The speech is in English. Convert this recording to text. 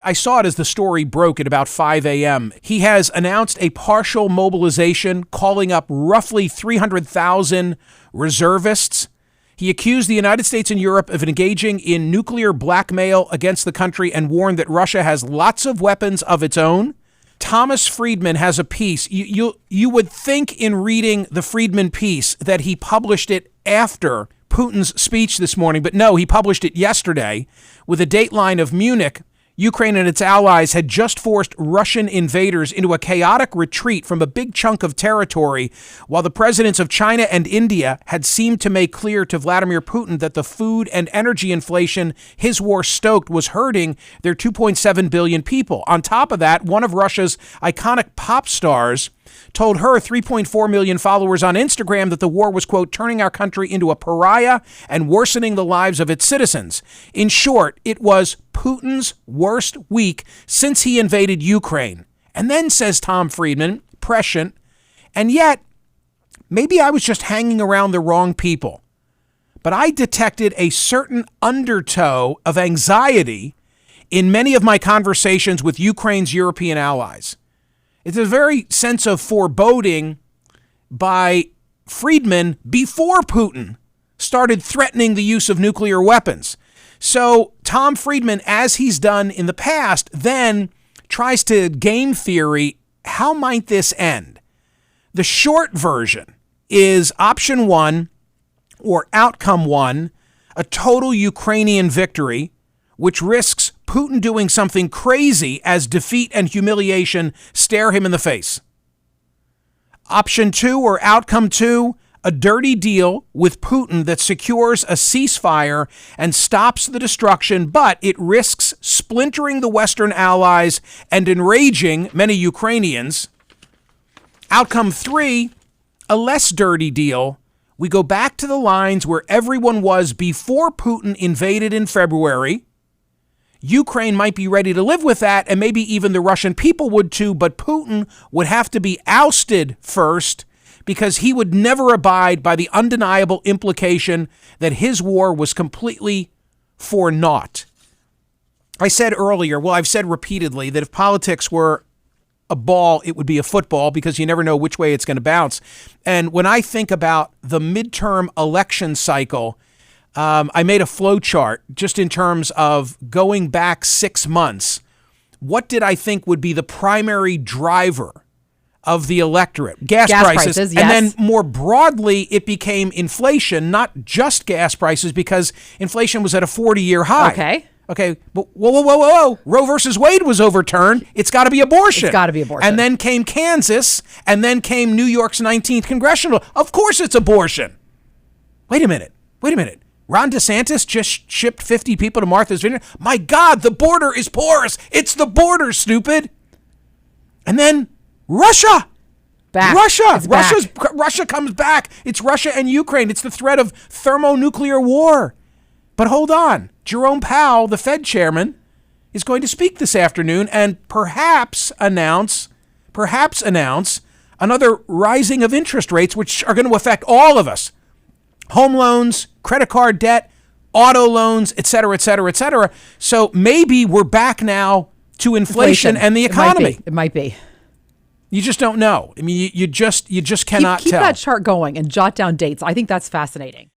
I saw it as the story broke at about 5 a.m. He has announced a partial mobilization, calling up roughly 300,000 reservists. He accused the United States and Europe of engaging in nuclear blackmail against the country and warned that Russia has lots of weapons of its own. Thomas Friedman has a piece. You would think in reading the Friedman piece that he published it after Putin's speech this morning, but no, he published it yesterday with a dateline of Munich. Ukraine and its allies had just forced Russian invaders into a chaotic retreat from a big chunk of territory, while the presidents of China and India had seemed to make clear to Vladimir Putin that the food and energy inflation his war stoked was hurting their 2.7 billion people. On top of that, one of Russia's iconic pop stars told her 3.4 million followers on Instagram that the war was, quote, turning our country into a pariah and worsening the lives of its citizens. In short, it was Putin's worst week since he invaded Ukraine. And then, says Tom Friedman, prescient, and yet, maybe I was just hanging around the wrong people. But I detected a certain undertow of anxiety in many of my conversations with Ukraine's European allies. It's a very sense of foreboding by Friedman before Putin started threatening the use of nuclear weapons. So Tom Friedman, as he's done in the past, then tries to game theory, how might this end? The short version is option one, or outcome one, a total Ukrainian victory, which risks Putin doing something crazy as defeat and humiliation stare him in the face. Option two, or outcome two, a dirty deal with Putin that secures a ceasefire and stops the destruction, but it risks splintering the Western allies and enraging many Ukrainians. Outcome three, a less dirty deal. We go back to the lines where everyone was before Putin invaded in February. Ukraine might be ready to live with that, and maybe even the Russian people would too, but Putin would have to be ousted first because he would never abide by the undeniable implication that his war was completely for naught. I said earlier, well, I've said repeatedly, that if politics were a ball, it would be a football because you never know which way it's going to bounce. And when I think about the midterm election cycle, I made a flow chart just in terms of going back 6 months. What did I think would be the primary driver of the electorate? Gas prices. Yes. And then more broadly, it became inflation, not just gas prices, because inflation was at a 40-year high. Okay. But whoa. Roe versus Wade was overturned. It's got to be abortion. And then came Kansas, and then came New York's 19th congressional. Of course it's abortion. Wait a minute. Ron DeSantis just shipped 50 people to Martha's Vineyard. My God, the border is porous. It's the border, stupid. And then Russia. Russia comes back. It's Russia and Ukraine. It's the threat of thermonuclear war. But hold on. Jerome Powell, the Fed chairman, is going to speak this afternoon and perhaps announce another rising of interest rates, which are going to affect all of us. Home loans, credit card debt, auto loans, et cetera, et cetera, et cetera. So maybe we're back now to inflation and the economy. It might be. You just don't know. I mean, you just cannot tell. Keep that chart going and jot down dates. I think that's fascinating.